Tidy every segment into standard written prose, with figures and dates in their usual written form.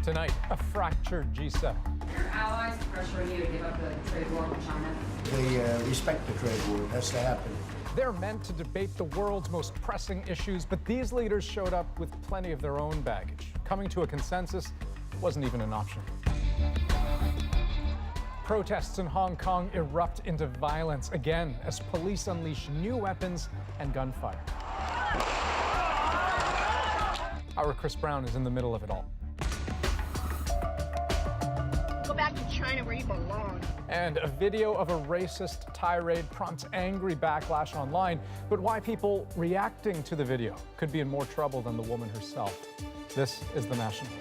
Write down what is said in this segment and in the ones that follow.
Tonight, a fractured G7. Your allies pressuring you to give up the trade war with China? They respect the trade war. It has to happen. They're meant to debate the world's most pressing issues, but these leaders showed up with plenty of their own baggage. Coming to a consensus wasn't even an option. Protests in Hong Kong erupt into violence again as police unleash new weapons and gunfire. Our Chris Brown is in the middle of it all. Go back to China where you belong. And a video of a racist tirade prompts angry backlash online. But why people reacting to the video could be in more trouble than the woman herself. This is The National.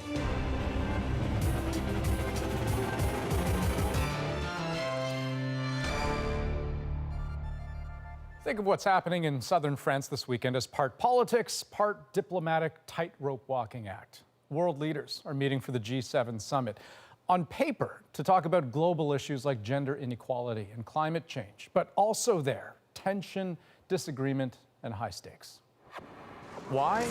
Think of what's happening in southern France this weekend as part politics, part diplomatic tightrope walking act. World leaders are meeting for the G7 summit on paper to talk about global issues like gender inequality and climate change, but also there, tension, disagreement, and high stakes. Why?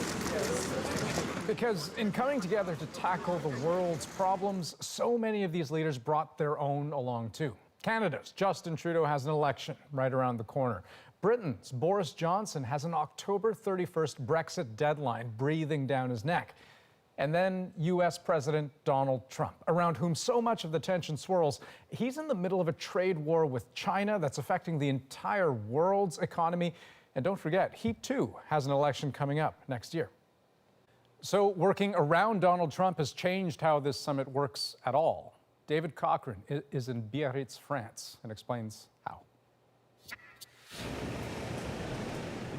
Because in coming together to tackle the world's problems, so many of these leaders brought their own along too. Canada's Justin Trudeau has an election right around the corner. Britain's Boris Johnson has an October 31st Brexit deadline breathing down his neck. And then U.S. President Donald Trump, around whom so much of the tension swirls. He's in the middle of a trade war with China that's affecting the entire world's economy. And don't forget, he too has an election coming up next year. So working around Donald Trump has changed how this summit works at all. David Cochran is in Biarritz, France, and explains how.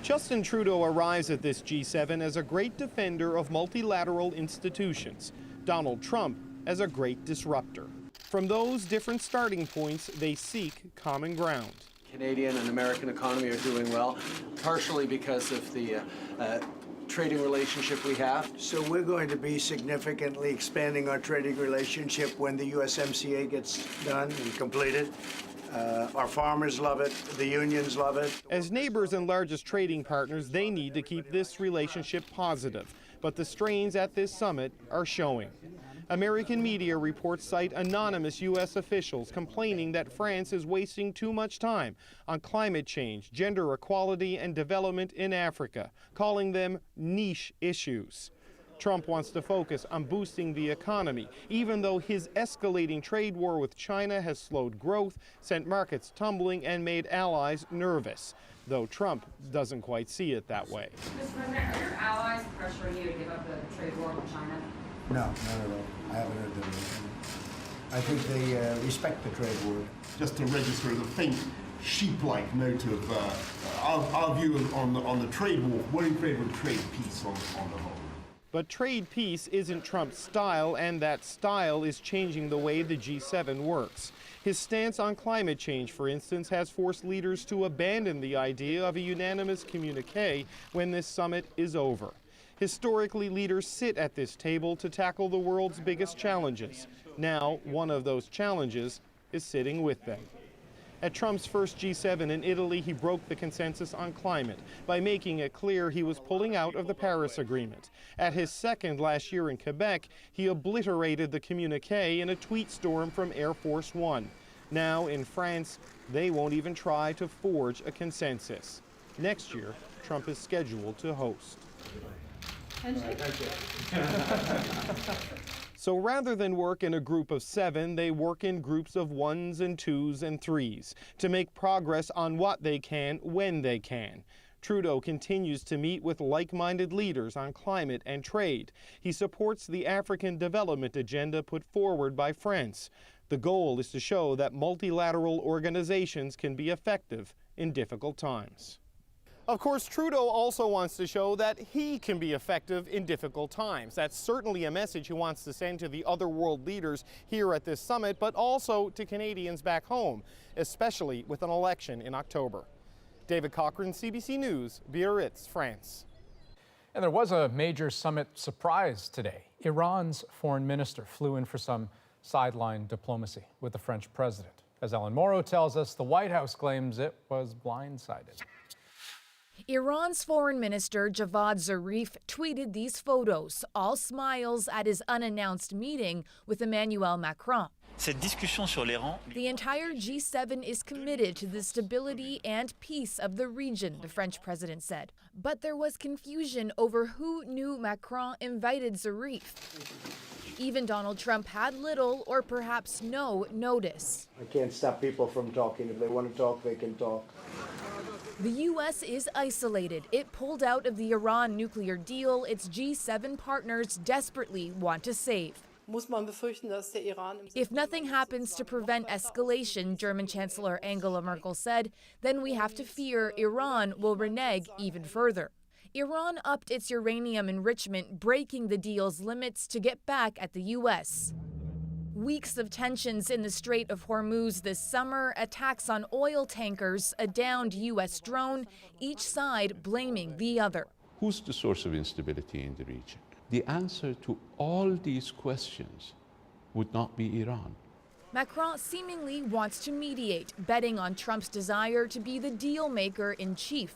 Justin Trudeau arrives at this G7 as a great defender of multilateral institutions, Donald Trump as a great disruptor. From those different starting points, they seek common ground. Canadian and American economy are doing well, partially because of the trading relationship we have. So we're going to be significantly expanding our trading relationship when the USMCA gets done and completed. Our farmers love it, the unions love it. As neighbors and largest trading partners, they need to keep this relationship positive. But the strains at this summit are showing. American media reports cite anonymous U.S. officials complaining that France is wasting too much time on climate change, gender equality, and development in Africa, calling them niche issues. Trump wants to focus on boosting the economy, even though his escalating trade war with China has slowed growth, sent markets tumbling, and made allies nervous, though Trump doesn't quite see it that way. Mr. President, are your allies pressuring you to give up the trade war with China? No, not at all. I haven't heard them. I think they respect the trade war. Just to register as a faint sheep-like note of our view on the trade war. We're in favor of trade peace on the whole. But trade peace isn't Trump's style, and that style is changing the way the G7 works. His stance on climate change, for instance, has forced leaders to abandon the idea of a unanimous communiqué when this summit is over. Historically, leaders sit at this table to tackle the world's biggest challenges. Now, one of those challenges is sitting with them. At Trump's first G7 in Italy, he broke the consensus on climate by making it clear he was pulling out of the Paris Agreement. At his second last year in Quebec, he obliterated the communiqué in a tweet storm from Air Force One. Now, in France, they won't even try to forge a consensus. Next year, Trump is scheduled to host. So rather than work in a group of 7, they work in groups of 1s and 2s and 3s to make progress on what they can when they can. Trudeau continues to meet with like-minded leaders on climate and trade. He supports the African development agenda put forward by France. The goal is to show that multilateral organizations can be effective in difficult times. Of course, Trudeau also wants to show that he can be effective in difficult times. That's certainly a message he wants to send to the other world leaders here at this summit, but also to Canadians back home, especially with an election in October. David Cochran, CBC News, Biarritz, France. And there was a major summit surprise today. Iran's foreign minister flew in for some sideline diplomacy with the French president. As Ellen Morrow tells us, the White House claims it was blindsided. Iran's Foreign Minister Javad Zarif tweeted these photos, all smiles at his unannounced meeting with Emmanuel Macron. The entire G7 is committed to the stability and peace of the region, the French president said. But there was confusion over who knew Macron invited Zarif. Even Donald Trump had little or perhaps no notice. I can't stop people from talking. If they want to talk, they can talk. The U.S. is isolated. It pulled out of the Iran nuclear deal its G7 partners desperately want to save. If nothing happens to prevent escalation, German Chancellor Angela Merkel said, then we have to fear Iran will renege even further. Iran upped its uranium enrichment, breaking the deal's limits to get back at the U.S. Weeks of tensions in the Strait of Hormuz this summer, attacks on oil tankers, a downed U.S. drone, each side blaming the other. Who's the source of instability in the region? The answer to all these questions would not be Iran. Macron seemingly wants to mediate, betting on Trump's desire to be the deal maker in chief.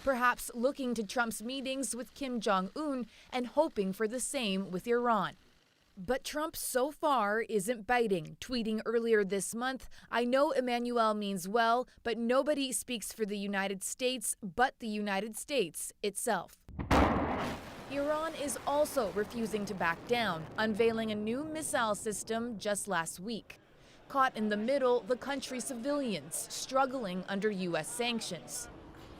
Perhaps looking to Trump's meetings with Kim Jong-un and hoping for the same with Iran. But Trump so far isn't biting, tweeting earlier this month, "I know Emmanuel means well, but nobody speaks for the United States but the United States itself." Iran is also refusing to back down, unveiling a new missile system just last week. Caught in the middle, the country's civilians struggling under U.S. sanctions.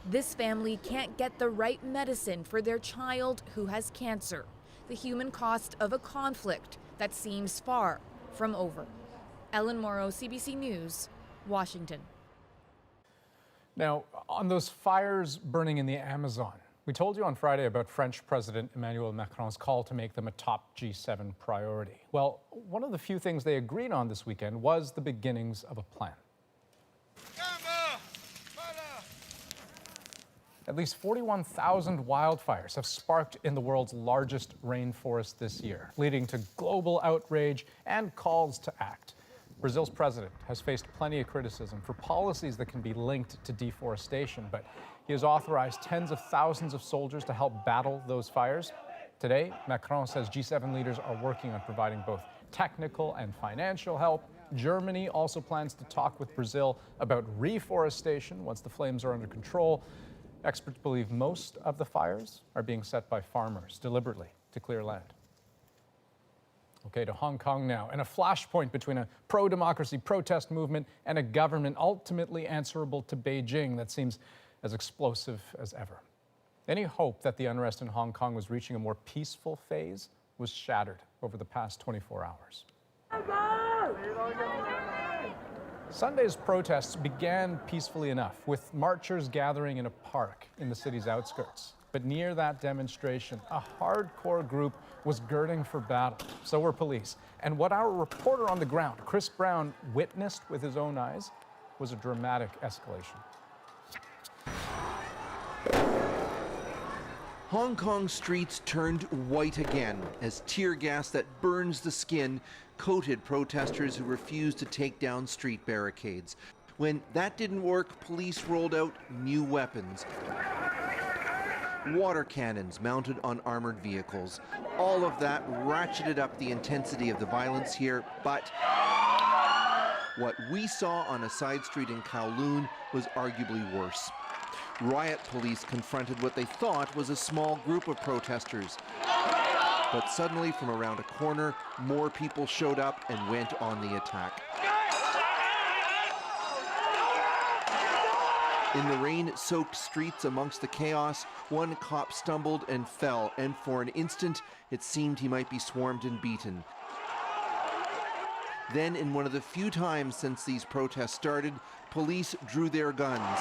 This family can't get the right medicine for their child who has cancer. The human cost of a conflict that seems far from over. Ellen Morrow, CBC News, Washington. Now, on those fires burning in the Amazon, we told you on Friday about French President Emmanuel Macron's call to make them a top G7 priority. Well, one of the few things they agreed on this weekend was the beginnings of a plan. At least 41,000 wildfires have sparked in the world's largest rainforest this year, leading to global outrage and calls to act. Brazil's president has faced plenty of criticism for policies that can be linked to deforestation, but he has authorized tens of thousands of soldiers to help battle those fires. Today, Macron says G7 leaders are working on providing both technical and financial help. Germany also plans to talk with Brazil about reforestation once the flames are under control. Experts believe most of the fires are being set by farmers deliberately to clear land. Okay, to Hong Kong now, and a flashpoint between a pro-democracy protest movement and a government ultimately answerable to Beijing that seems as explosive as ever. Any hope that the unrest in Hong Kong was reaching a more peaceful phase was shattered over the past 24 hours. Sunday's protests began peacefully enough, with marchers gathering in a park in the city's outskirts. But near that demonstration, a hardcore group was girding for battle. So were police. And what our reporter on the ground, Chris Brown, witnessed with his own eyes was a dramatic escalation. Hong Kong streets turned white again as tear gas that burns the skin coated protesters who refused to take down street barricades. When that didn't work, police rolled out new weapons. Water cannons mounted on armored vehicles. All of that ratcheted up the intensity of the violence here, but what we saw on a side street in Kowloon was arguably worse. Riot police confronted what they thought was a small group of protesters. But suddenly, from around a corner, more people showed up and went on the attack. In the rain-soaked streets amongst the chaos, one cop stumbled and fell, and for an instant, it seemed he might be swarmed and beaten. Then, in one of the few times since these protests started, police drew their guns.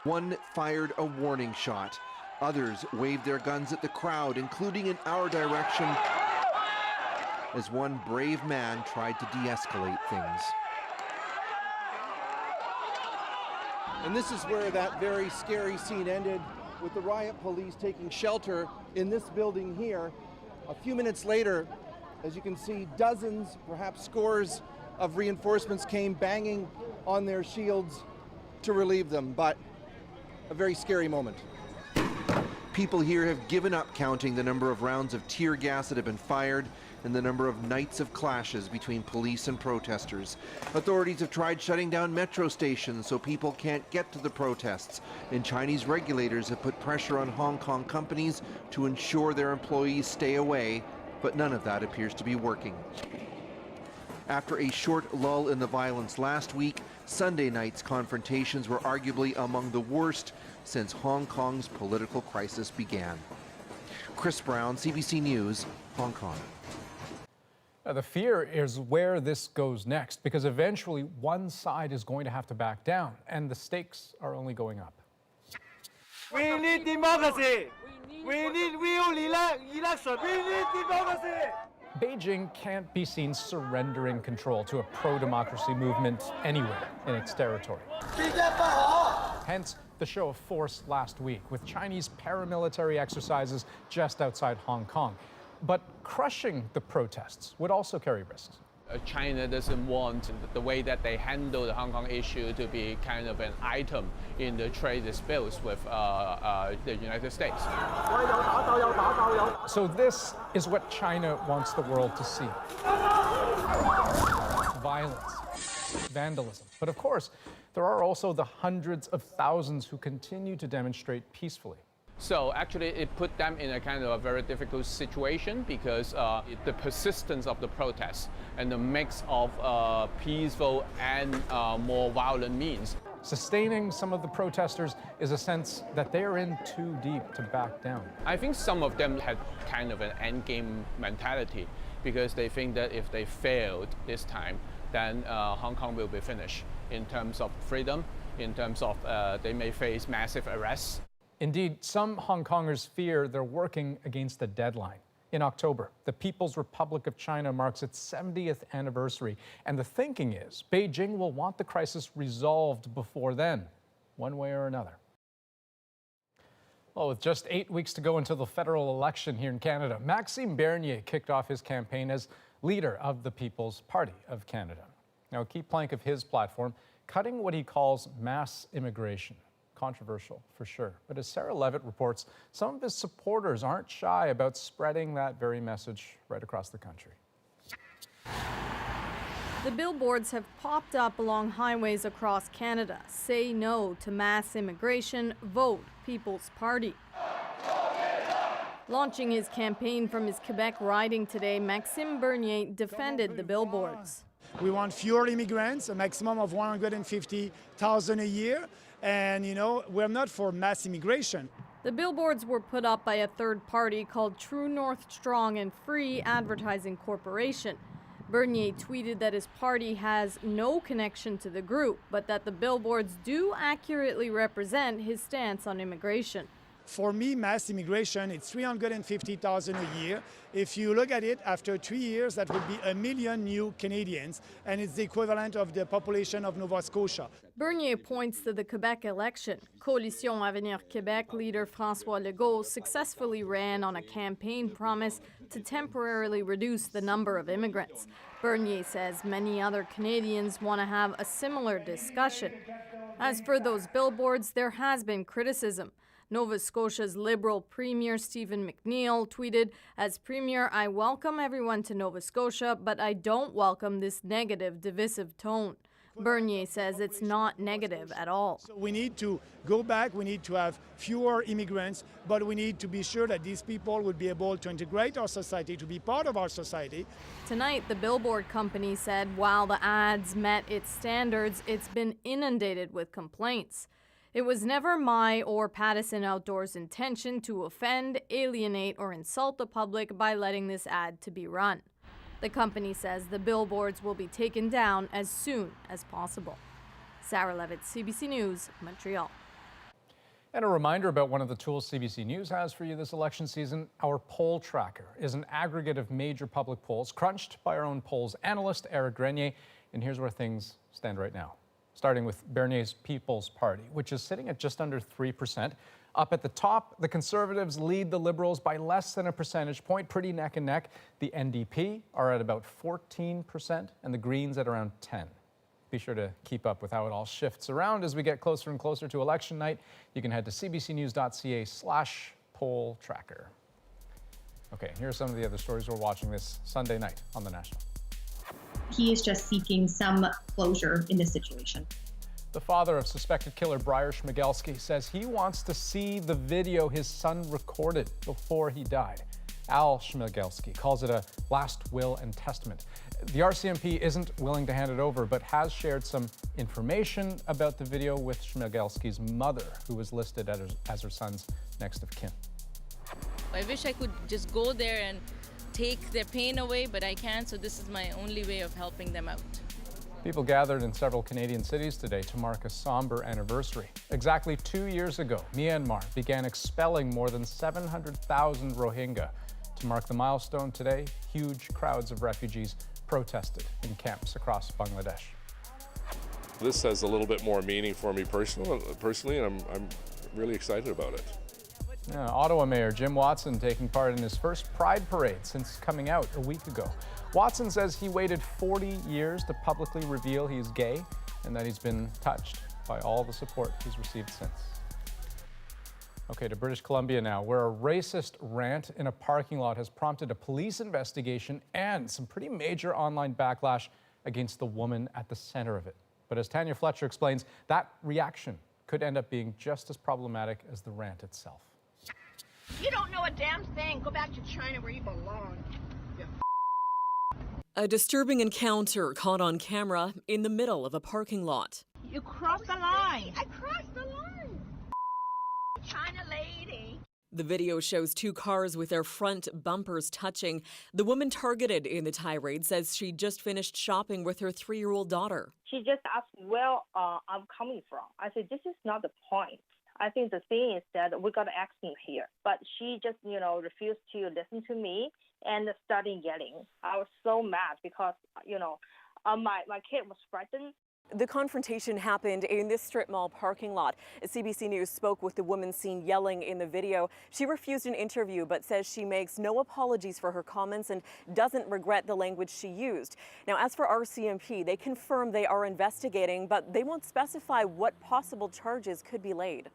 One fired a warning shot. Others waved their guns at the crowd, including in our direction, as one brave man tried to de-escalate things. And this is where that very scary scene ended, with the riot police taking shelter in this building here. A few minutes later, as you can see, dozens, perhaps scores of reinforcements came banging on their shields to relieve them, but a very scary moment. People here have given up counting the number of rounds of tear gas that have been fired and the number of nights of clashes between police and protesters. Authorities have tried shutting down metro stations so people can't get to the protests, and Chinese regulators have put pressure on Hong Kong companies to ensure their employees stay away, but none of that appears to be working. After a short lull in the violence last week, Sunday night's confrontations were arguably among the worst since Hong Kong's political crisis began. Chris Brown, CBC News, Hong Kong. Now, the fear is where this goes next, because eventually one side is going to have to back down, and the stakes are only going up. We need democracy. We need real election. We need democracy. Beijing can't be seen surrendering control to a pro-democracy movement anywhere in its territory. Hence, the show of force last week with Chinese paramilitary exercises just outside Hong Kong. But crushing the protests would also carry risks. China doesn't want the way that they handle the Hong Kong issue to be kind of an item in the trade disputes with the United States. So this is what China wants the world to see. Violence, vandalism. But of course, there are also the hundreds of thousands who continue to demonstrate peacefully. So actually it put them in a kind of a very difficult situation because the persistence of the protests and the mix of peaceful and more violent means. Sustaining some of the protesters is a sense that they are in too deep to back down. I think some of them had kind of an endgame mentality because they think that if they failed this time, then Hong Kong will be finished in terms of freedom, in terms of they may face massive arrests. Indeed, some Hong Kongers fear they're working against a deadline. In October, the People's Republic of China marks its 70th anniversary, and the thinking is Beijing will want the crisis resolved before then, one way or another. Well, with just 8 weeks to go until the federal election here in Canada, Maxime Bernier kicked off his campaign as leader of the People's Party of Canada. Now, a key plank of his platform, cutting what he calls mass immigration. Controversial, for sure. But as Sarah Levitt reports, some of his supporters aren't shy about spreading that very message right across the country. The billboards have popped up along highways across Canada. Say no to mass immigration, vote People's Party. Launching his campaign from his Quebec riding today, Maxime Bernier defended the billboards. We want fewer immigrants, a maximum of 150,000 a year. And, you know, we're not for mass immigration. The billboards were put up by a third party called True North Strong and Free Advertising Corporation. Bernier tweeted that his party has no connection to the group, but that the billboards do accurately represent his stance on immigration. For me, mass immigration, it's 350,000 a year. If you look at it, after 3 years, that would be 1 million new Canadians, and it's the equivalent of the population of Nova Scotia. Bernier points to the Quebec election. Coalition Avenir Québec leader François Legault successfully ran on a campaign promise to temporarily reduce the number of immigrants. Bernier says many other Canadians want to have a similar discussion. As for those billboards, there has been criticism. Nova Scotia's Liberal Premier Stephen McNeil tweeted, "As Premier, I welcome everyone to Nova Scotia, but I don't welcome this negative, divisive tone." Bernier says it's not negative at all. So we need to go back, we need to have fewer immigrants, but we need to be sure that these people would be able to integrate our society, to be part of our society. Tonight, the billboard company said while the ads met its standards, it's been inundated with complaints. It was never my or Pattison Outdoors' intention to offend, alienate, or insult the public by letting this ad to be run. The company says the billboards will be taken down as soon as possible. Sarah Levitt, CBC News, Montreal. And a reminder about one of the tools CBC News has for you this election season. Our poll tracker is an aggregate of major public polls crunched by our own polls analyst, Eric Grenier. And here's where things stand right now. Starting with Bernier's People's Party, which is sitting at just under 3%. Up at the top, the Conservatives lead the Liberals by less than a percentage point, pretty neck and neck. The NDP are at about 14%, and the Greens at around 10%. Be sure to keep up with how it all shifts around as we get closer and closer to election night. You can head to cbcnews.ca/poll tracker. Okay, here are some of the other stories we're watching this Sunday night on The National. He is just seeking some closure in this situation. The father of suspected killer Briar Schmigelski says he wants to see the video his son recorded before he died. Al Schmigelski calls it a last will and testament. The RCMP isn't willing to hand it over, but has shared some information about the video with Schmigelski's mother, who was listed as her son's next of kin. I wish I could just go there and take their pain away, but I can't, so this is my only way of helping them out. People gathered in several Canadian cities today to mark a somber anniversary. Exactly 2 years ago, Myanmar began expelling more than 700,000 Rohingya. To mark the milestone today, huge crowds of refugees protested in camps across Bangladesh. This has a little bit more meaning for me personally, and I'm really excited about it. Ottawa Mayor Jim Watson taking part in his first Pride Parade since coming out a week ago. Watson says he waited 40 years to publicly reveal he's gay and that he's been touched by all the support he's received since. Okay, to British Columbia now, where a racist rant in a parking lot has prompted a police investigation and some pretty major online backlash against the woman at the center of it. But as Tanya Fletcher explains, that reaction could end up being just as problematic as the rant itself. You don't know a damn thing. Go back to China where you belong. A disturbing encounter caught on camera in the middle of a parking lot. You crossed the line. I crossed the line. China lady. The video shows two cars with their front bumpers touching. The woman targeted in the tirade says she just finished shopping with her 3-year-old daughter. She just asked where I'm coming from. I said, this is not the point. I think the thing is that we got action here. But she just, refused to listen to me and started yelling. I was so mad because, my kid was frightened. The confrontation happened in this strip mall parking lot. CBC News spoke with the woman seen yelling in the video. She refused an interview but says she makes no apologies for her comments and doesn't regret the language she used. Now, as for RCMP, they confirm they are investigating, but they won't specify what possible charges could be laid.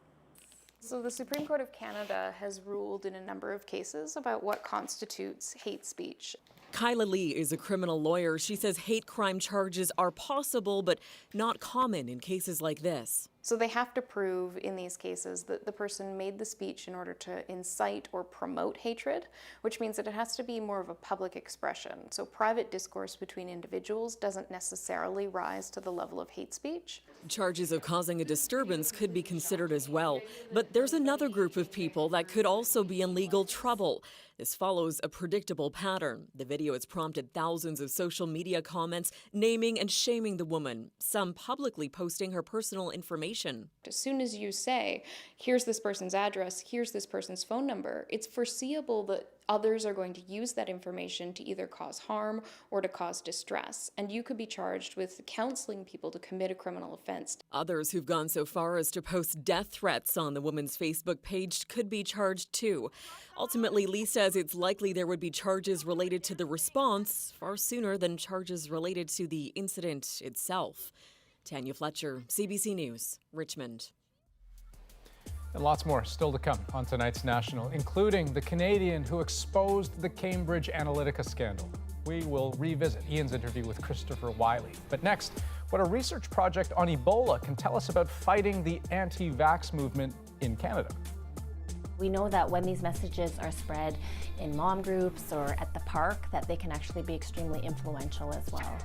So the Supreme Court of Canada has ruled in a number of cases about what constitutes hate speech. Kyla Lee is a criminal lawyer. She says hate crime charges are possible but not common in cases like this. So they have to prove in these cases that the person made the speech in order to incite or promote hatred, which means that it has to be more of a public expression. So private discourse between individuals doesn't necessarily rise to the level of hate speech. Charges of causing a disturbance could be considered as well. But there's another group of people that could also be in legal trouble. This follows a predictable pattern. The video has prompted thousands of social media comments naming and shaming the woman, some publicly posting her personal information. As soon as you say, here's this person's address, here's this person's phone number, it's foreseeable that others are going to use that information to either cause harm or to cause distress, and you could be charged with counseling people to commit a criminal offense. Others who've gone so far as to post death threats on the woman's Facebook page could be charged too. Ultimately, Lee says it's likely there would be charges related to the response far sooner than charges related to the incident itself. Tanya Fletcher, CBC News, Richmond. And lots more still to come on tonight's National, including the Canadian who exposed the Cambridge Analytica scandal. We will revisit Ian's interview with Christopher Wiley. But next, what a research project on Ebola can tell us about fighting the anti-vax movement in Canada. We know that when these messages are spread in mom groups or at the park, that they can actually be extremely influential as well.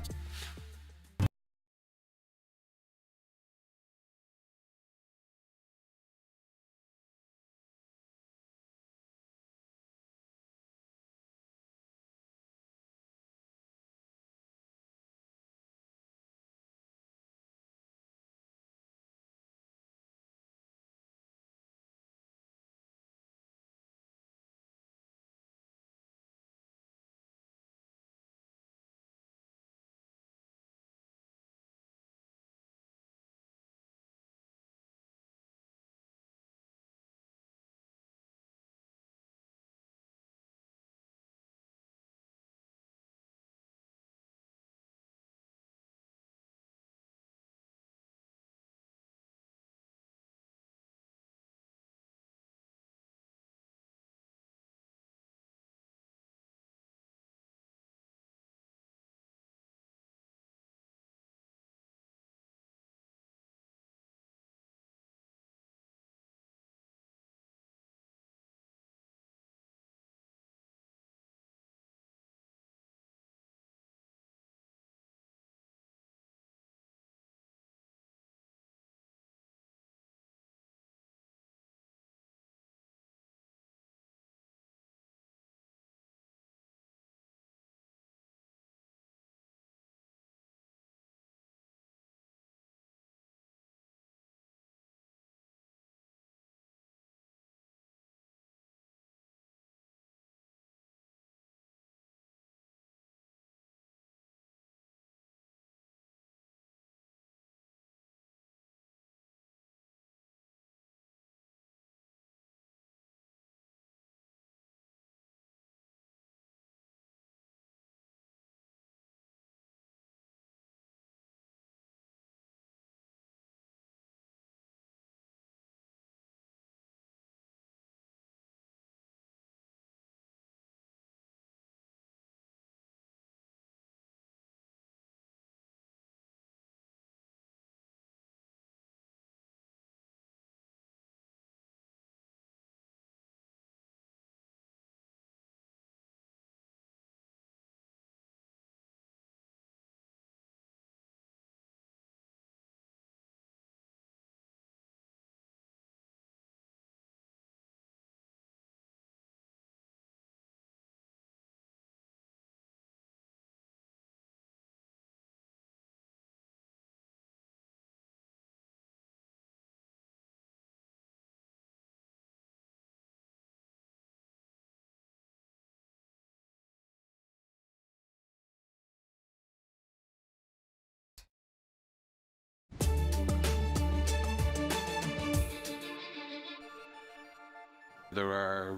There are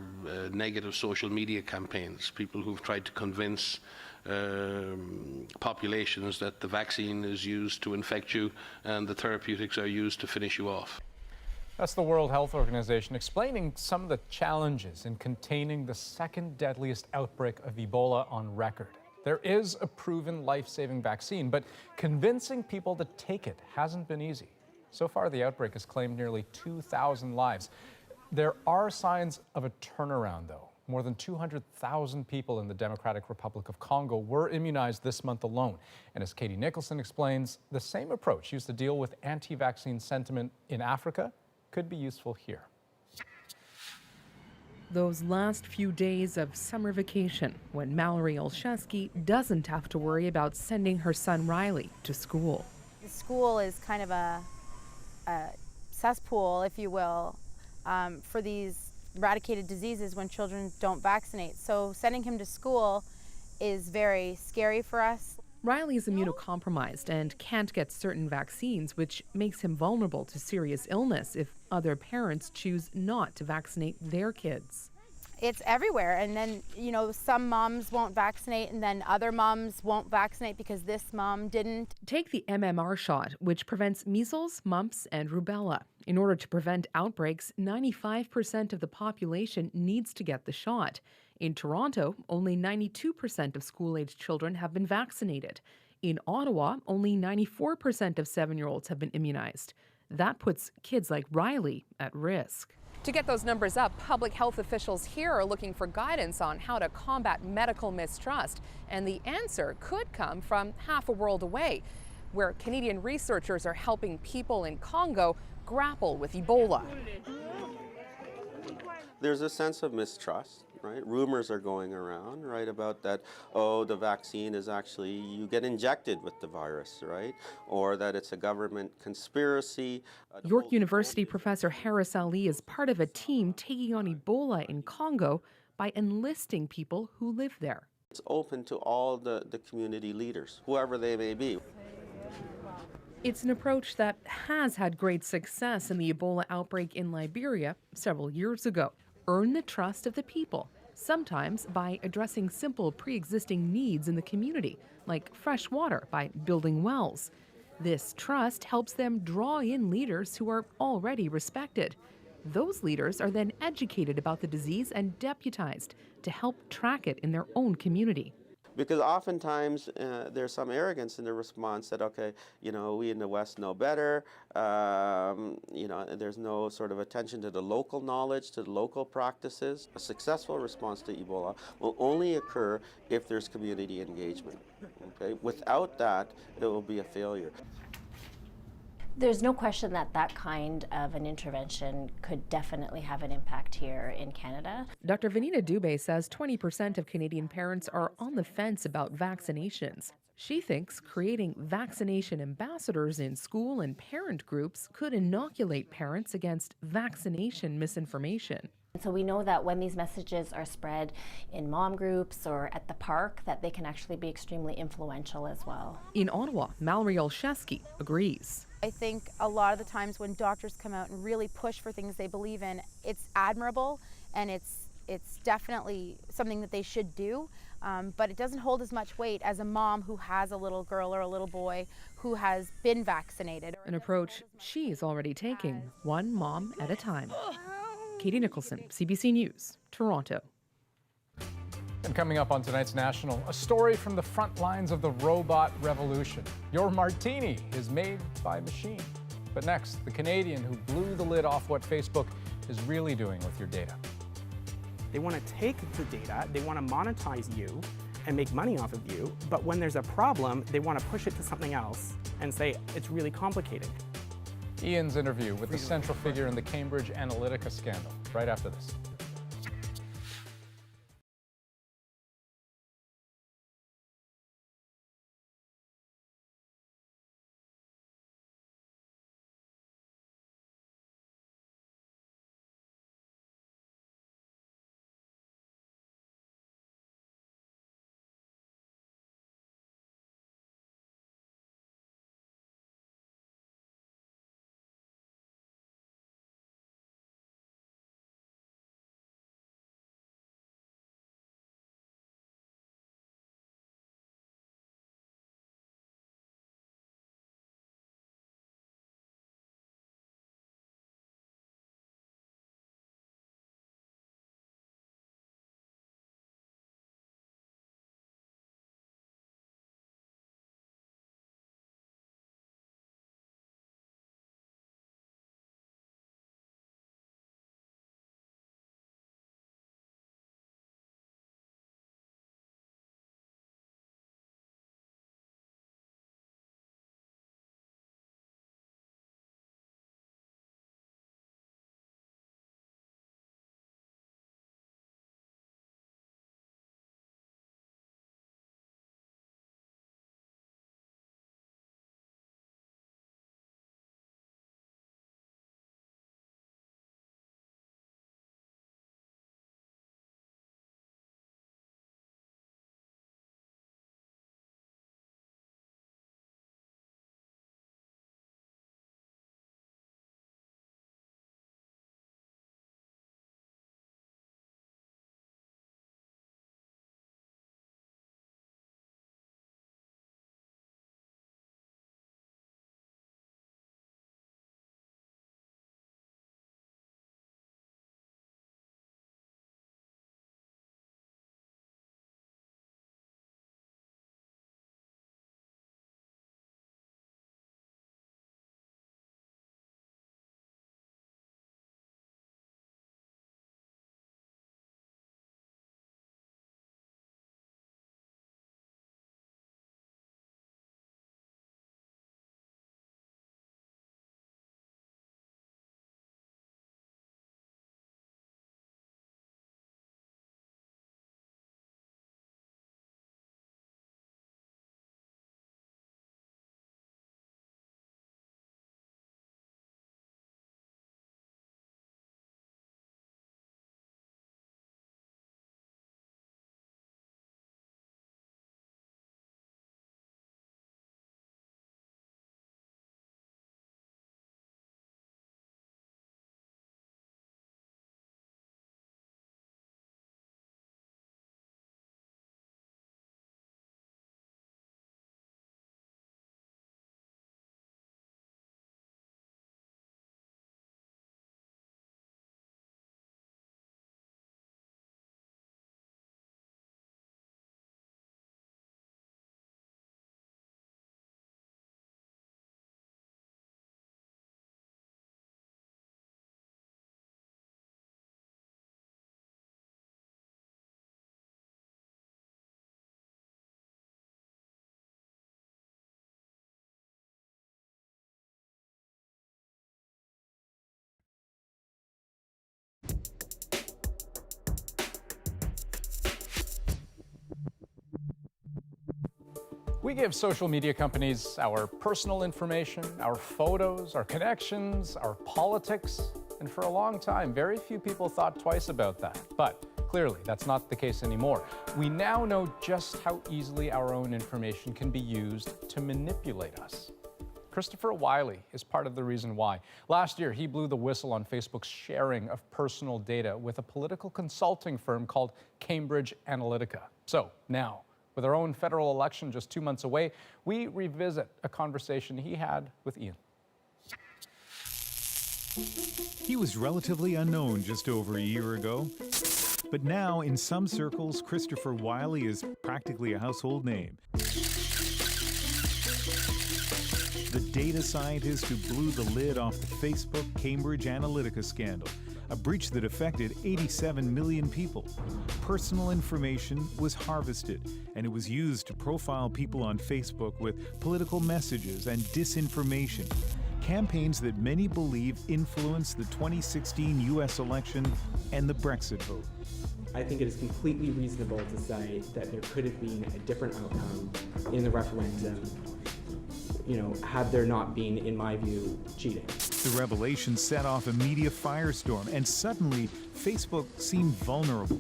negative social media campaigns, people who've tried to convince populations that the vaccine is used to infect you and the therapeutics are used to finish you off. That's the World Health Organization explaining some of the challenges in containing the second deadliest outbreak of Ebola on record. There is a proven life-saving vaccine, but convincing people to take it hasn't been easy. So far, the outbreak has claimed nearly 2,000 lives. There are signs of a turnaround, though. More than 200,000 people in the Democratic Republic of Congo were immunized this month alone. And as Katie Nicholson explains, the same approach used to deal with anti-vaccine sentiment in Africa could be useful here. Those last few days of summer vacation when Mallory Olszewski doesn't have to worry about sending her son Riley to school. The school is kind of a cesspool, if you will, for these eradicated diseases when children don't vaccinate. So sending him to school is very scary for us. Riley is immunocompromised and can't get certain vaccines, which makes him vulnerable to serious illness if other parents choose not to vaccinate their kids. It's everywhere, and then, you know, some moms won't vaccinate and then other moms won't vaccinate because this mom didn't. Take the MMR shot, which prevents measles, mumps, and rubella. In order to prevent outbreaks, 95% of the population needs to get the shot. In Toronto, only 92% of school-aged children have been vaccinated. In Ottawa, only 94% of 7-year-olds have been immunized. That puts kids like Riley at risk. To get those numbers up, public health officials here are looking for guidance on how to combat medical mistrust. And the answer could come from half a world away, where Canadian researchers are helping people in Congo grapple with Ebola. There's a sense of mistrust, right? Rumors are going around, right, about that, oh, the vaccine is actually, you get injected with the virus, right? Or that it's a government conspiracy. York University professor Harris Ali is part of a team taking on Ebola in Congo by enlisting people who live there. It's open to all the community leaders, whoever they may be. It's an approach that has had great success in the Ebola outbreak in Liberia several years ago. Earn the trust of the people, sometimes by addressing simple pre-existing needs in the community, like fresh water by building wells. This trust helps them draw in leaders who are already respected. Those leaders are then educated about the disease and deputized to help track it in their own community. Because oftentimes there's some arrogance in the response that, okay, you know, we in the West know better, you know, there's no sort of attention to the local knowledge, to the local practices. A successful response to Ebola will only occur if there's community engagement, okay? Without that, it will be a failure. There's no question that that kind of an intervention could definitely have an impact here in Canada. Dr. Vanina Dubé says 20% of Canadian parents are on the fence about vaccinations. She thinks creating vaccination ambassadors in school and parent groups could inoculate parents against vaccination misinformation. So we know that when these messages are spread in mom groups or at the park, that they can actually be extremely influential as well. In Ottawa, Mallory Olszewski agrees. I think a lot of the times when doctors come out and really push for things they believe in, it's admirable and it's definitely something that they should do, but it doesn't hold as much weight as a mom who has a little girl or a little boy who has been vaccinated. An approach she's already taking, one mom at a time. Katie Nicholson, CBC News, Toronto. And coming up on tonight's National, a story from the front lines of the robot revolution. Your martini is made by machine. But next, the Canadian who blew the lid off what Facebook is really doing with your data. They want to take the data, they want to monetize you and make money off of you, but when there's a problem, they want to push it to something else and say it's really complicated. Ian's interview with the central figure in the Cambridge Analytica scandal, right after this. We give social media companies our personal information, our photos, our connections, our politics, and for a long time, very few people thought twice about that. But clearly, that's not the case anymore. We now know just how easily our own information can be used to manipulate us. Christopher Wiley is part of the reason why. Last year, he blew the whistle on Facebook's sharing of personal data with a political consulting firm called Cambridge Analytica. So now, with our own federal election just 2 months away, we revisit a conversation he had with Ian. He was relatively unknown just over a year ago, but now in some circles, Christopher Wiley is practically a household name. The data scientist who blew the lid off the Facebook Cambridge Analytica scandal, a breach that affected 87 million people. Personal information was harvested, and it was used to profile people on Facebook with political messages and disinformation. Campaigns that many believe influenced the 2016 U.S. election and the Brexit vote. I think it is completely reasonable to say that there could have been a different outcome in the referendum, had there not been, in my view, cheating. The revelation set off a media firestorm, and suddenly Facebook seemed vulnerable.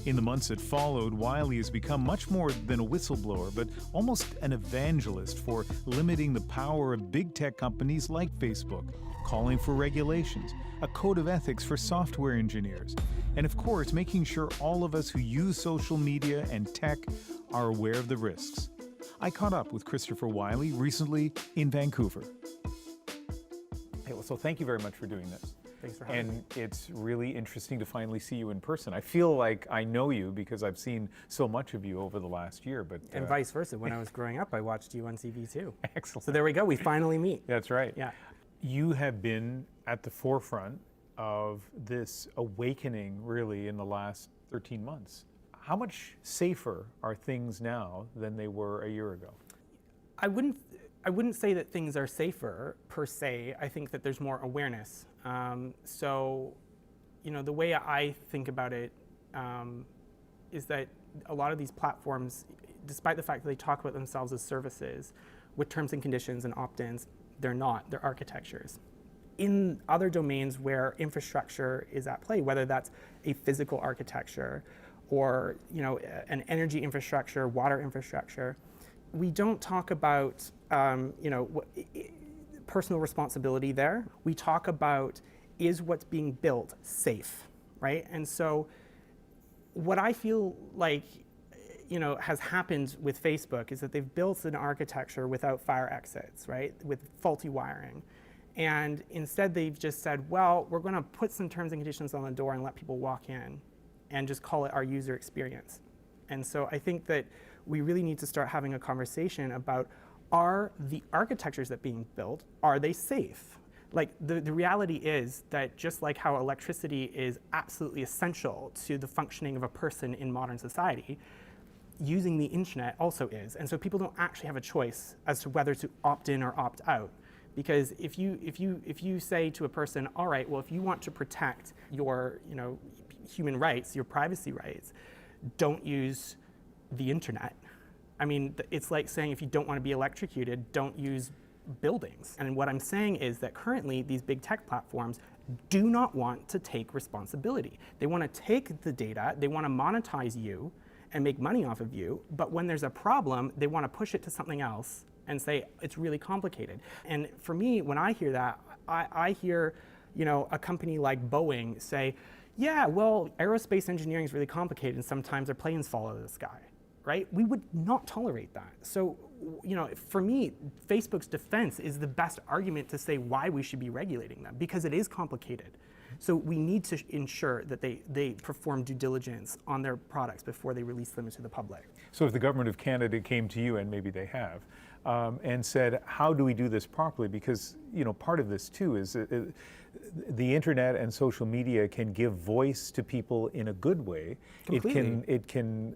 In the months that followed, Wiley has become much more than a whistleblower, but almost an evangelist for limiting the power of big tech companies like Facebook, calling for regulations, a code of ethics for software engineers, and of course, making sure all of us who use social media and tech are aware of the risks. I caught up with Christopher Wiley recently in Vancouver. Hey, well, so thank you very much for doing this. Thanks for having me. And it's really interesting to finally see you in person. I feel like I know you because I've seen so much of you over the last year. And vice versa. When I was growing up, I watched you on CBC. Excellent. So there we go. We finally meet. That's right. Yeah. You have been at the forefront of this awakening, really, in the last 13 months. How much safer are things now than they were a year ago? I wouldn't say that things are safer per se. I think that there's more awareness. The way I think about it is that a lot of these platforms, despite the fact that they talk about themselves as services with terms and conditions and opt-ins, they're not. They're architectures. In other domains where infrastructure is at play, whether that's a physical architecture or an energy infrastructure, water infrastructure, we don't talk about personal responsibility there. We talk about, is what's being built safe, right? And so what I feel like has happened with Facebook is that they've built an architecture without fire exits, right? With faulty wiring. And instead they've just said, well, we're gonna put some terms and conditions on the door and let people walk in and just call it our user experience. And so I think that we really need to start having a conversation about, are the architectures that are being built, are they safe? Like the reality is that just like how electricity is absolutely essential to the functioning of a person in modern society, using the internet also is. And so people don't actually have a choice as to whether to opt in or opt out. Because if you say to a person, all right, well, if you want to protect your human rights, your privacy rights, don't use the internet. I mean, it's like saying if you don't want to be electrocuted, don't use buildings. And what I'm saying is that currently these big tech platforms do not want to take responsibility. They want to take the data, they want to monetize you and make money off of you, but when there's a problem, they want to push it to something else and say it's really complicated. And for me, when I hear that, I hear a company like Boeing say, yeah, well, aerospace engineering is really complicated and sometimes their planes fall out of the sky, right? We would not tolerate that. So, for me, Facebook's defense is the best argument to say why we should be regulating them, because it is complicated. So we need to ensure that they perform due diligence on their products before they release them to the public. So if the government of Canada came to you, and maybe they have, and said, how do we do this properly? Because part of this too is the internet and social media can give voice to people in a good way. Completely. It can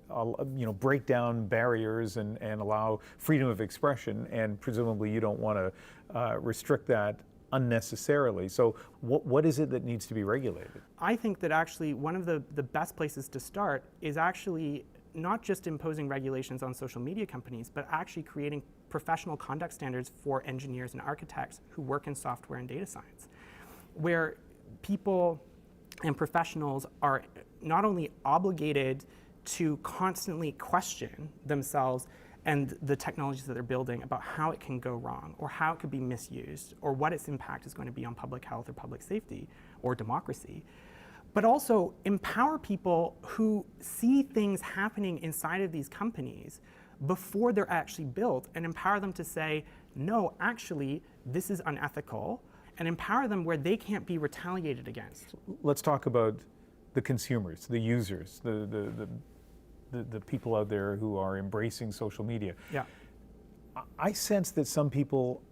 break down barriers and allow freedom of expression, and presumably you don't want to restrict that unnecessarily. So what is it that needs to be regulated? I think that actually one of the best places to start is actually not just imposing regulations on social media companies, but actually creating professional conduct standards for engineers and architects who work in software and data science, where people and professionals are not only obligated to constantly question themselves and the technologies that they're building about how it can go wrong or how it could be misused or what its impact is going to be on public health or public safety or democracy, but also empower people who see things happening inside of these companies before they're actually built, and empower them to say, no, actually, this is unethical, and empower them where they can't be retaliated against. Let's talk about the consumers, the users, the people out there who are embracing social media. Yeah. I sense that some people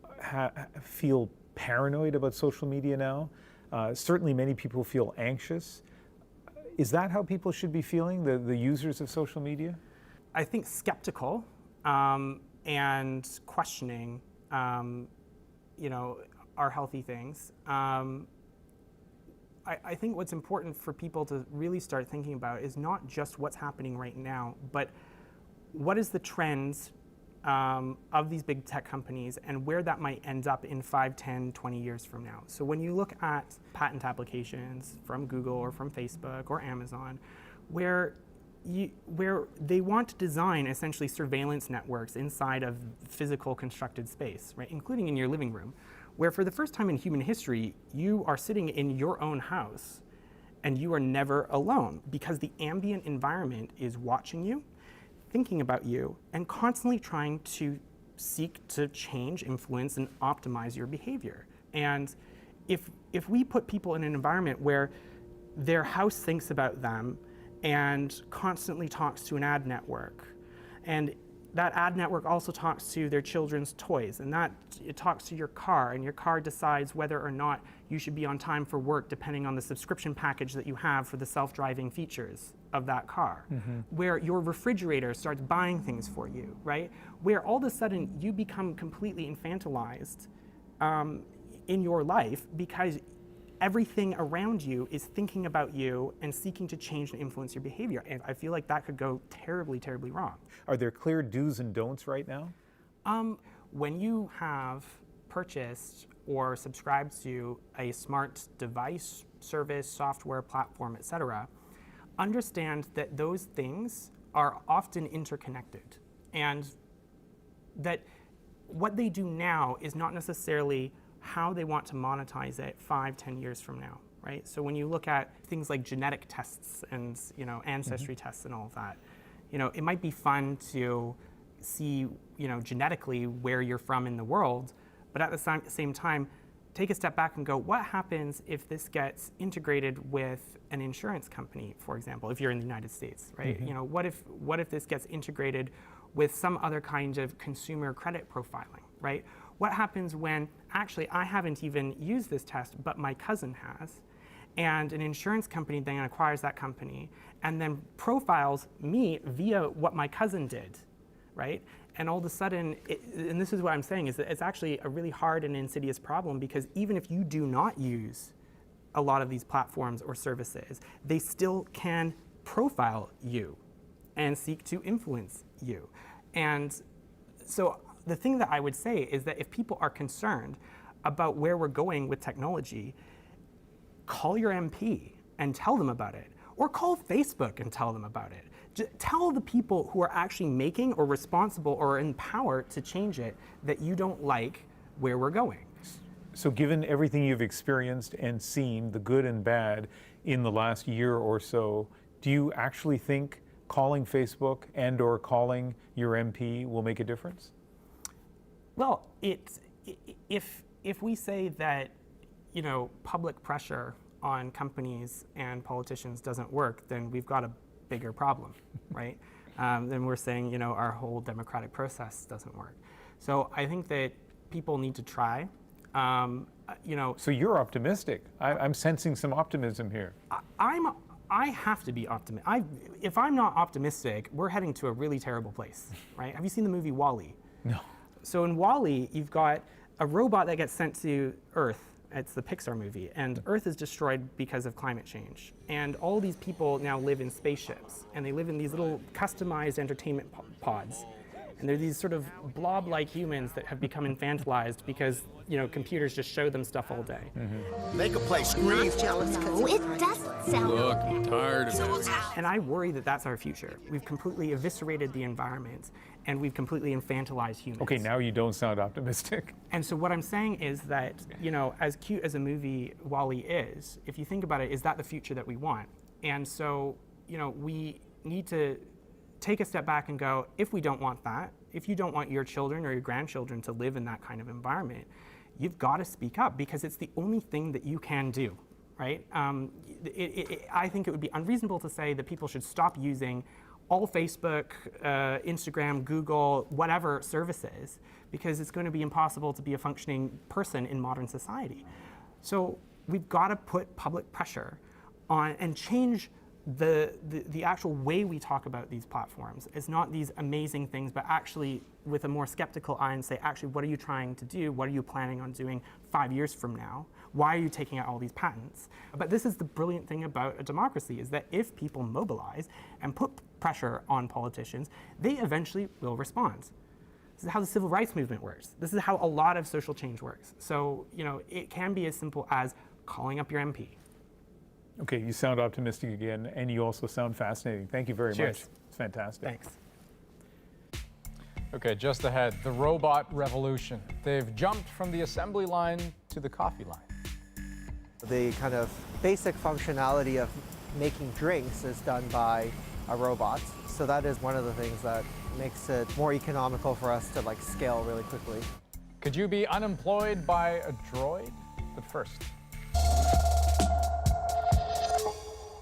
feel paranoid about social media now. Certainly many people feel anxious. Is that how people should be feeling, the users of social media? I think skeptical and questioning, are healthy things. I think what's important for people to really start thinking about is not just what's happening right now, but what is the trends of these big tech companies and where that might end up in 5, 10, 20 years from now. So when you look at patent applications from Google or from Facebook or Amazon, where they want to design essentially surveillance networks inside of physical constructed space, right, including in your living room, where for the first time in human history, you are sitting in your own house and you are never alone because the ambient environment is watching you, thinking about you, and constantly trying to seek to change, influence, and optimize your behavior. And if we put people in an environment where their house thinks about them and constantly talks to an ad network, and that ad network also talks to their children's toys, and that it talks to your car, and your car decides whether or not you should be on time for work depending on the subscription package that you have for the self-driving features of that car, where your refrigerator starts buying things for you, right? Where all of a sudden you become completely infantilized in your life because everything around you is thinking about you and seeking to change and influence your behavior. And I feel like that could go terribly, terribly wrong. Are there clear do's and don'ts right now? When you have purchased or subscribed to a smart device, service, software, platform, etc., understand that those things are often interconnected, and that what they do now is not necessarily how they want to monetize it 5, 10 years from now, right? So when you look at things like genetic tests and ancestry tests and all of that, it might be fun to see genetically where you're from in the world, but at the same time, take a step back and go, what happens if this gets integrated with an insurance company, for example, if you're in the United States, right? What if this gets integrated with some other kind of consumer credit profiling, right? What happens when actually I haven't even used this test, but my cousin has, and an insurance company then acquires that company and then profiles me via what my cousin did, right? And all of a sudden, and this is what I'm saying, is that it's actually a really hard and insidious problem, because even if you do not use a lot of these platforms or services, they still can profile you and seek to influence you. And so the thing that I would say is that if people are concerned about where we're going with technology, call your MP and tell them about it, or call Facebook and tell them about it. Tell the people who are actually making or responsible or in power to change it that you don't like where we're going. So given everything you've experienced and seen, the good and bad, in the last year or so, do you actually think calling Facebook and or calling your MP will make a difference? Well, if we say that, public pressure on companies and politicians doesn't work, then we've got a bigger problem, right? Then we're saying, our whole democratic process doesn't work. So I think that people need to try. So you're optimistic. I'm sensing some optimism here. I have to be optimistic. If I'm not optimistic, we're heading to a really terrible place, right? Have you seen the movie WALL-E? No. So in WALL-E, you've got a robot that gets sent to Earth, It's the Pixar movie. And Earth is destroyed because of climate change. And all these people now live in spaceships. And they live in these little customized entertainment pods. And they're these sort of blob-like humans that have become infantilized because, you know, computers just show them stuff all day. Make a place scream. No, it doesn't sound Look, I'm tired of it. And I worry that that's our future. We've completely eviscerated the environment, and we've completely infantilized humans. Okay, now you don't sound optimistic. And so what I'm saying is that, you know, as cute as a movie WALL-E is, if you think about it, is that the future that we want? And so, you know, we need to take a step back and go, if we don't want that, if you don't want your children or your grandchildren to live in that kind of environment, you've got to speak up because it's the only thing that you can do, right? I think it would be unreasonable to say that people should stop using all Facebook, Instagram, Google, whatever services, because it's going to be impossible to be a functioning person in modern society. So we've got to put public pressure on and change the actual way we talk about these platforms. Is not these amazing things, but actually with a more skeptical eye and say, actually, what are you trying to do? What are you planning on doing 5 years from now? Why are you taking out all these patents? But this is the brilliant thing about a democracy, is that if people mobilize and put pressure on politicians, they eventually will respond. This is how the civil rights movement works. This is how a lot of social change works. So, you know, it can be as simple as calling up your MP. Okay, you sound optimistic again, and you also sound fascinating. Thank you very much. It's fantastic. Thanks. Okay, just ahead, the robot revolution. They've jumped from the assembly line to the coffee line. The kind of basic functionality of making drinks is done by a robot. So that is one of the things that makes it more economical for us to like scale really quickly. Could you be unemployed by a droid? But first,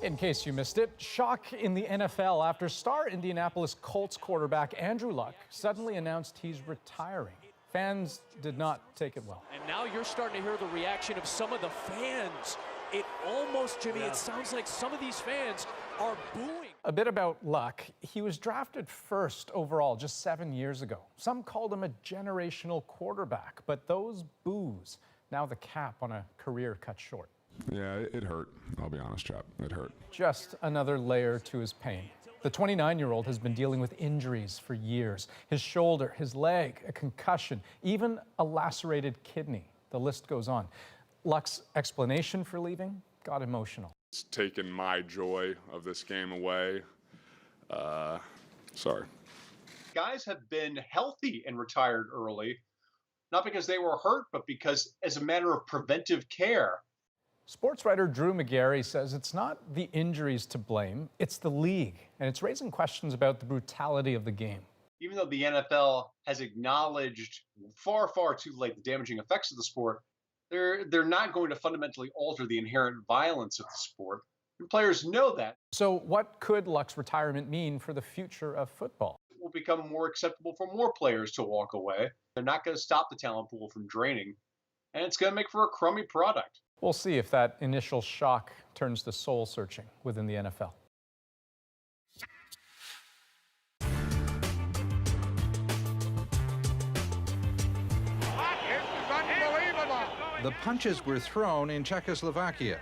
in case you missed it, shock in the NFL after star Indianapolis Colts quarterback Andrew Luck suddenly announced he's retiring. Fans did not take it well. And now you're starting to hear the reaction of some of the fans. It almost, Jimmy, it sounds like some of these fans are booing. A bit about Luck. He was drafted first overall just 7 years ago. Some called him a generational quarterback, but those boos, now the cap on a career cut short. Yeah, it hurt. I'll be honest, chap. It hurt. Just another layer to his pain. The 29-year-old has been dealing with injuries for years. His shoulder, his leg, a concussion, even a lacerated kidney. The list goes on. Luck's explanation for leaving got emotional. It's taken my joy of this game away. Sorry. Guys have been healthy and retired early, not because they were hurt, but because as a matter of preventive care. Sports writer Drew McGarry says it's not the injuries to blame, it's the league, and it's raising questions about the brutality of the game. Even though the NFL has acknowledged far, far too late the damaging effects of the sport, they're not going to fundamentally alter the inherent violence of the sport. And players know that. So what could Luck's retirement mean for the future of football? It will become more acceptable for more players to walk away. They're not going to stop the talent pool from draining, and it's going to make for a crummy product. We'll see if that initial shock turns to soul searching within the NFL. The punches were thrown in Czechoslovakia,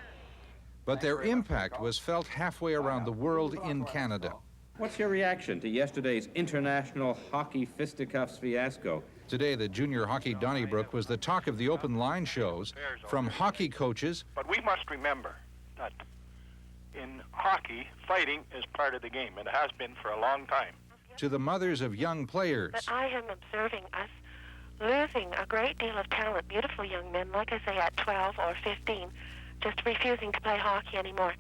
but their impact was felt halfway around the world in Canada. What's your reaction to yesterday's international hockey fisticuffs fiasco? Today, the junior hockey Donnybrook was the talk of the open line shows, from hockey coaches. But we must remember that in hockey, fighting is part of the game. It has been for a long time. To the mothers of young players. But I am observing us losing a great deal of talent, beautiful young men, like I say, at 12 or 15, just refusing to play hockey anymore.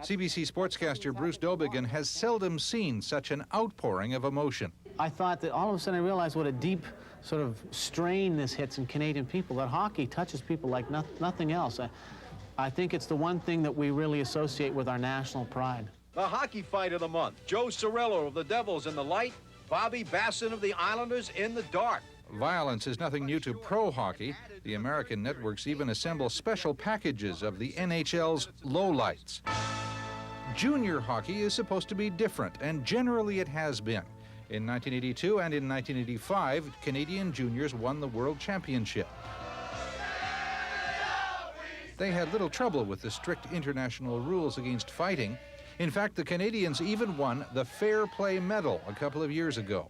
CBC sportscaster Bruce Dobigan has seldom seen such an outpouring of emotion. I thought that all of a sudden I realized what a deep sort of strain this hits in Canadian people, that hockey touches people like nothing else. I think it's the one thing that we really associate with our national pride. The hockey fight of the month. Joe Cirillo of the Devils in the light, Bobby Basson of the Islanders in the dark. Violence is nothing new to pro hockey. The American networks even assemble special packages of the NHL's lowlights. Junior hockey is supposed to be different, and generally it has been. In 1982 and in 1985, Canadian juniors won the World Championship. they had little trouble with the strict international rules against fighting. In fact, the Canadians even won the Fair Play Medal a couple of years ago.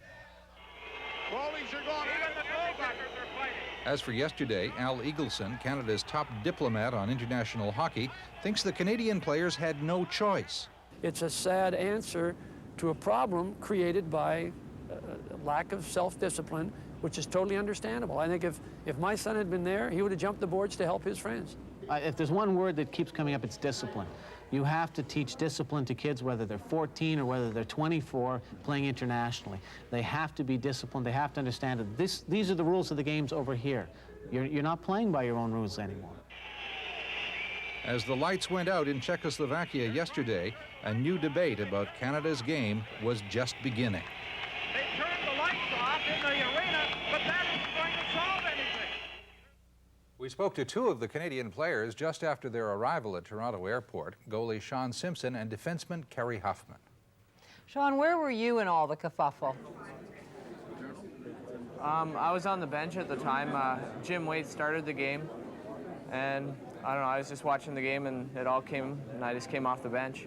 As for yesterday, Al Eagleson, Canada's top diplomat on international hockey, thinks the Canadian players had no choice. It's a sad answer to a problem created by a lack of self-discipline, which is totally understandable. I think if my son had been there, he would have jumped the boards to help his friends. If there's one word that keeps coming up, it's discipline. You have to teach discipline to kids, whether they're 14 or whether they're 24, playing internationally. They have to be disciplined. They have to understand that these are the rules of the games over here. You're not playing by your own rules anymore. As the lights went out in Czechoslovakia yesterday, a new debate about Canada's game was just beginning. They turned the lights off in the arena, but that isn't going to solve anything. We spoke to two of the Canadian players just after their arrival at Toronto Airport, goalie Sean Simpson and defenseman Kerry Huffman. Sean, where were you in all the kerfuffle? I was on the bench at the time. Jim Waite started the game, and I don't know, I was just watching the game and it all came, and I just came off the bench.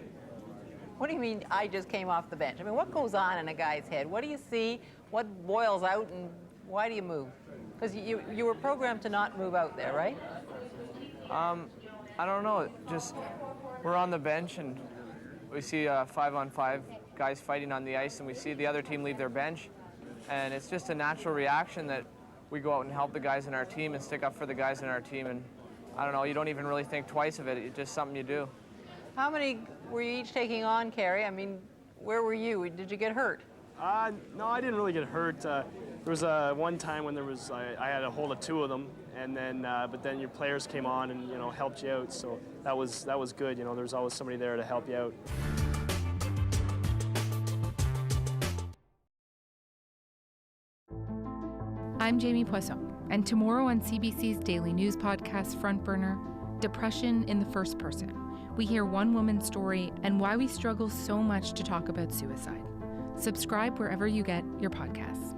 What do you mean, I just came off the bench? I mean, what goes on in a guy's head? What do you see? What boils out, and why do you move? Because you were programmed to not move out there, right? I don't know, just we're on the bench and we see 5-on-5 guys fighting on the ice, and we see the other team leave their bench, and it's just a natural reaction that we go out and help the guys in our team and stick up for the guys in our team, and I don't know, you don't even really think twice of it, it's just something you do. How many were you each taking on, Kerry? I mean, where were you? Did you get hurt? No, I didn't really get hurt. There was one time when I had a hold of two of them, and then but then your players came on and helped you out. So that was good. There's always somebody there to help you out. I'm Jamie Poisson, and tomorrow on CBC's daily news podcast Front Burner, depression in the first person. We hear one woman's story and why we struggle so much to talk about suicide. Subscribe wherever you get your podcasts.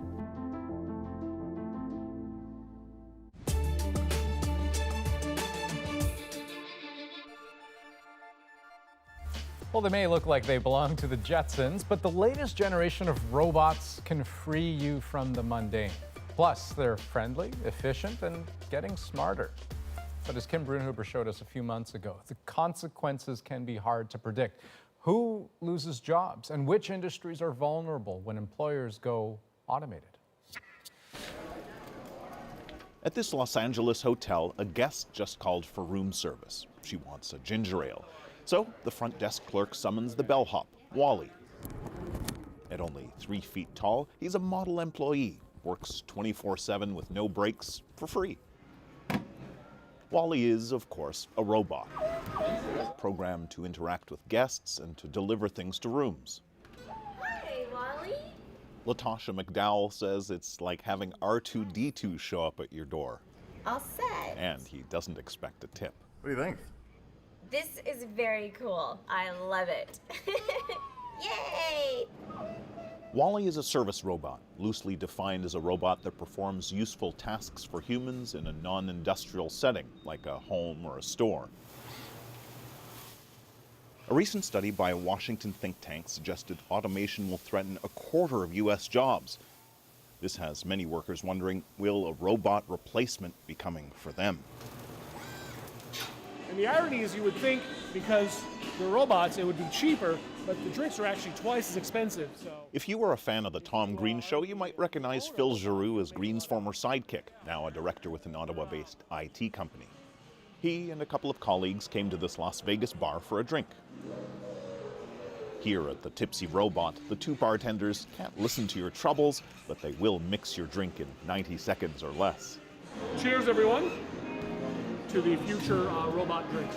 Well, they may look like they belong to the Jetsons, but the latest generation of robots can free you from the mundane. Plus, they're friendly, efficient, and getting smarter. But as Kim Brunhuber showed us a few months ago, the consequences can be hard to predict. Who loses jobs and which industries are vulnerable when employers go automated? At this Los Angeles hotel, a guest just called for room service. She wants a ginger ale. So the front desk clerk summons the bellhop, Wally. At only 3 feet tall, he's a model employee, works 24/7 with no breaks for free. Wally is, of course, a robot, programmed to interact with guests and to deliver things to rooms. Hi, Wally. Latasha McDowell says it's like having R2-D2 show up at your door. All set. And he doesn't expect a tip. What do you think? This is very cool. I love it. Yay! Wally is a service robot, loosely defined as a robot that performs useful tasks for humans in a non-industrial setting, like a home or a store. A recent study by a Washington think tank suggested automation will threaten a quarter of U.S. jobs. This has many workers wondering, will a robot replacement be coming for them? And the irony is you would think because they're robots it would be cheaper, but the drinks are actually twice as expensive. So. If you were a fan of the Tom Green Show, you might recognize Phil Giroux as Green's former sidekick, now a director with an Ottawa-based IT company. He and a couple of colleagues came to this Las Vegas bar for a drink. Here at the Tipsy Robot, the two bartenders can't listen to your troubles, but they will mix your drink in 90 seconds or less. Cheers, everyone, to the future robot drinks.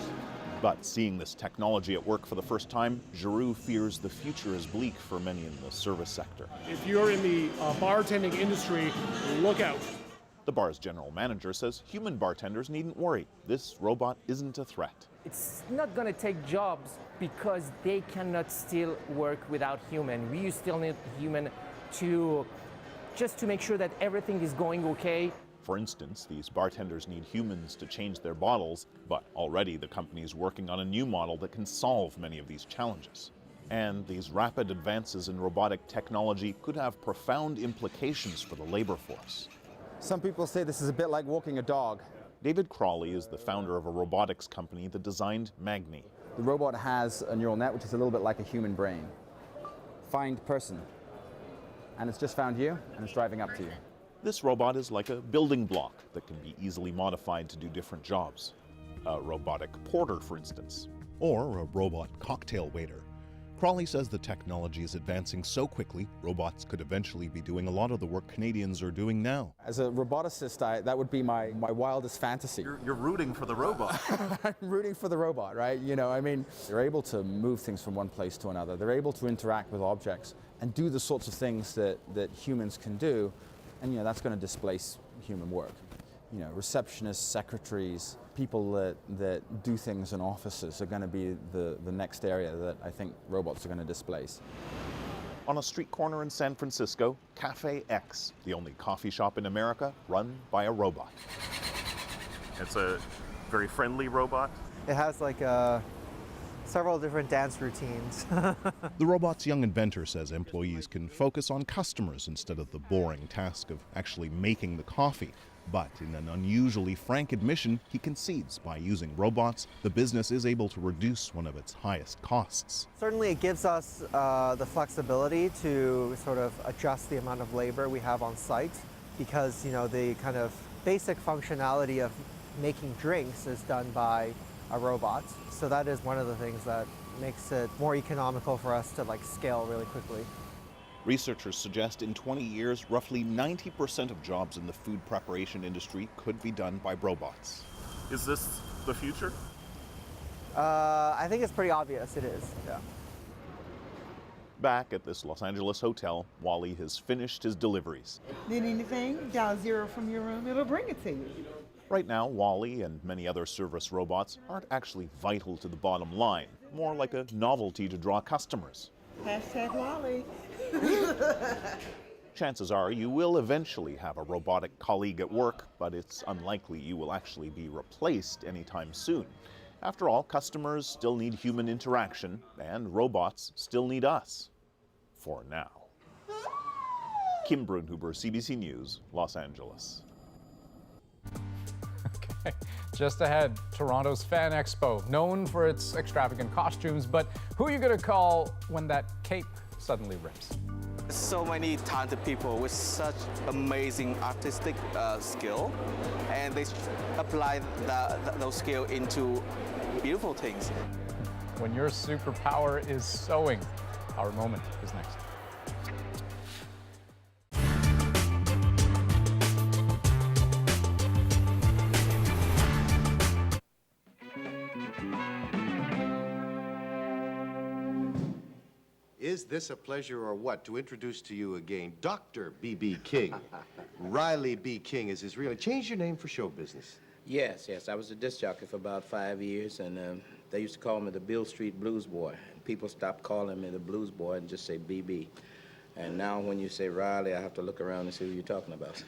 But seeing this technology at work for the first time, Giroux fears the future is bleak for many in the service sector. If you're in the bartending industry, look out. The bar's general manager says human bartenders needn't worry. This robot isn't a threat. It's not going to take jobs because they cannot still work without human. We still need human to just to make sure that everything is going okay. For instance, these bartenders need humans to change their bottles, but already the company is working on a new model that can solve many of these challenges. And these rapid advances in robotic technology could have profound implications for the labor force. Some people say this is a bit like walking a dog. David Crawley is the founder of a robotics company that designed Magni. The robot has a neural net, which is a little bit like a human brain. Find person. And it's just found you, and it's driving up to you. This robot is like a building block that can be easily modified to do different jobs. A robotic porter, for instance. Or a robot cocktail waiter. Crawley says the technology is advancing so quickly, robots could eventually be doing a lot of the work Canadians are doing now. As a roboticist, that would be my wildest fantasy. You're rooting for the robot. I'm rooting for the robot, right? You know, I mean, they're able to move things from one place to another. They're able to interact with objects and do the sorts of things that humans can do. And, you know, that's going to displace human work. You know, receptionists, secretaries, people that do things in offices are going to be the next area that I think robots are going to displace. On a street corner in San Francisco, Cafe X, the only coffee shop in America run by a robot. It's a very friendly robot. It has like several different dance routines. The robot's young inventor says employees can focus on customers instead of the boring task of actually making the coffee. But in an unusually frank admission, he concedes by using robots, the business is able to reduce one of its highest costs. Certainly it gives us the flexibility to sort of adjust the amount of labor we have on site because, you know, the kind of basic functionality of making drinks is done by a robot. So that is one of the things that makes it more economical for us to like scale really quickly. Researchers suggest in 20 years, roughly 90% of jobs in the food preparation industry could be done by robots. Is this the future? I think it's pretty obvious it is, yeah. Back at this Los Angeles hotel, Wally has finished his deliveries. Need anything? Dial 0 from your room, it'll bring it to you. Right now, Wally and many other service robots aren't actually vital to the bottom line, more like a novelty to draw customers. Hashtag Wally. Chances are you will eventually have a robotic colleague at work, but it's unlikely you will actually be replaced anytime soon. After all, customers still need human interaction, and robots still need us. For now. Kim Brunhuber, CBC News, Los Angeles. Okay. Just ahead, Toronto's Fan Expo, known for its extravagant costumes, but who are you going to call when that cape suddenly rips? So many talented people with such amazing artistic skill, and they apply those skills into beautiful things. When your superpower is sewing. Our moment is next. Is this a pleasure or what to introduce to you again Dr. B.B. King? Riley B. King is his real name. Change your name for show business. Yes. I was a disc jockey for about 5 years, and they used to call me the Beale Street Blues Boy. People stopped calling me the Blues Boy and just say BB. And now when you say Riley, I have to look around and see who you're talking about.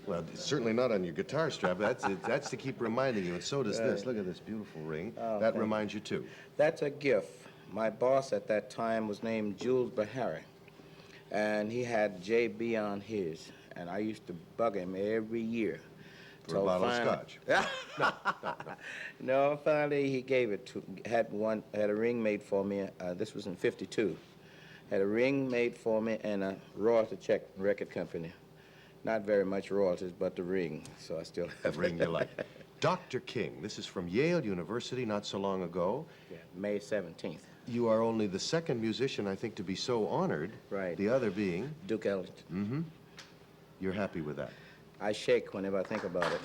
Well, it's certainly not on your guitar strap. That's to keep reminding you, and so does this. Look at this beautiful ring. Oh, that reminds you, too. That's a gift. My boss at that time was named Jules Bahari, and he had JB on his, and I used to bug him every year. For a bottle of scotch. No, finally he gave it to, had a ring made for me, this was in '52. Had a ring made for me and a royalty check record company. Not very much royalties, but the ring, so I still have The ring you like. Dr. King, this is from Yale University not so long ago. Yeah, May 17th. You are only the second musician, I think, to be so honored. Right. The other being? Duke Ellington. Mm-hmm. You're happy with that? I shake whenever I think about it.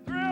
Thrill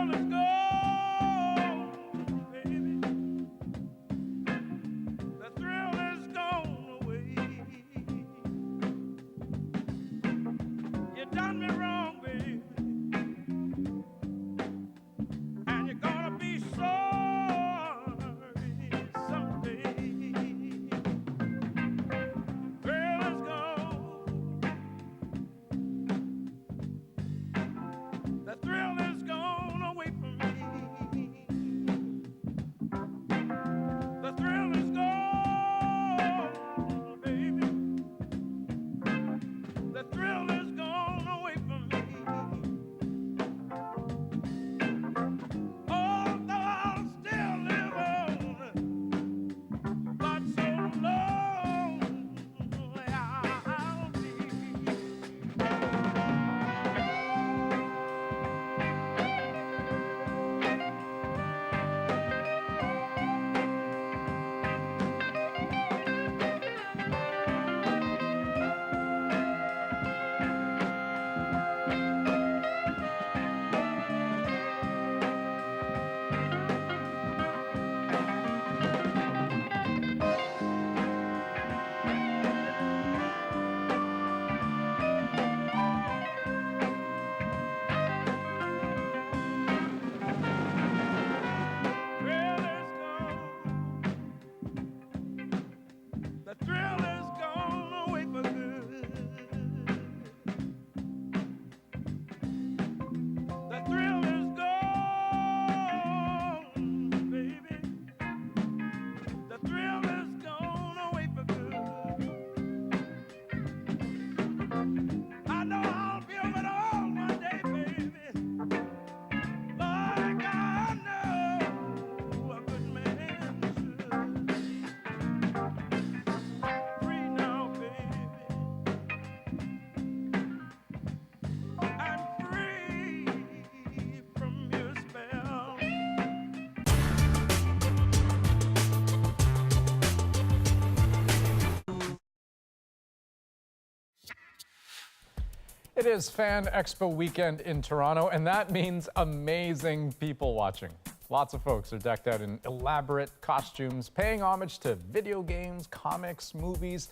It is Fan Expo weekend in Toronto, and that means amazing people watching. Lots of folks are decked out in elaborate costumes, paying homage to video games, comics, movies.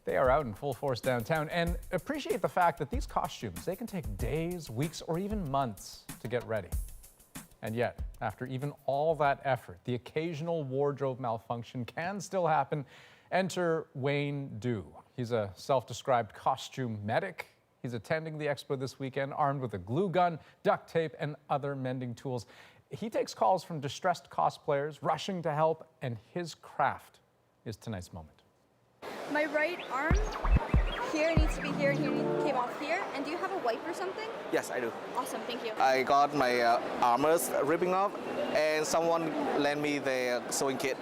They are out in full force downtown, and appreciate the fact that these costumes, they can take days, weeks, or even months to get ready. And yet, after even all that effort, the occasional wardrobe malfunction can still happen. Enter Wayne Du. He's a self-described costume medic. He's attending the expo this weekend armed with a glue gun, duct tape, and other mending tools. He takes calls from distressed cosplayers rushing to help, and his craft is tonight's moment. My right arm here needs to be here, and here came off here. And do you have a wipe or something? Yes, I do. Awesome, thank you. I got my armors ripping off, and someone lent me the sewing kit.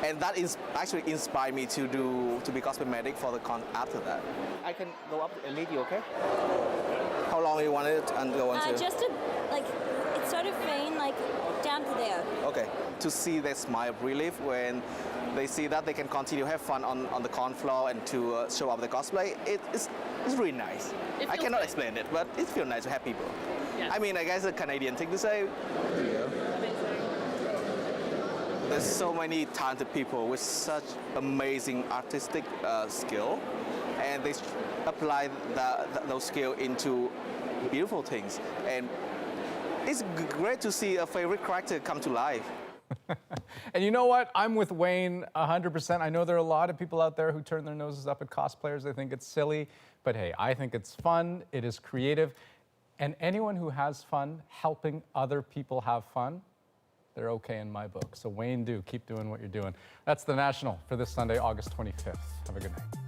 And that actually inspired me to be cosplay medic for the con after that. I can go up and lead you, okay? How long you want it and go on to? Just to, like, it's sort of faint, like, down to there. Okay. To see their smile of relief when they see that they can continue to have fun on the con floor and to show up the cosplay, it's really nice. I cannot explain it, but it feels nice to have people. Yeah. I mean, I guess it's a Canadian thing to say. There's so many talented people with such amazing artistic skill, and they apply those skills into beautiful things. And it's great to see a favorite character come to life. And you know what? I'm with Wayne 100%. I know there are a lot of people out there who turn their noses up at cosplayers. They think it's silly. But hey, I think it's fun. It is creative. And anyone who has fun helping other people have fun, they're okay in my book. So Wayne Du, keep doing what you're doing. That's The National for this Sunday, August 25th. Have a good night.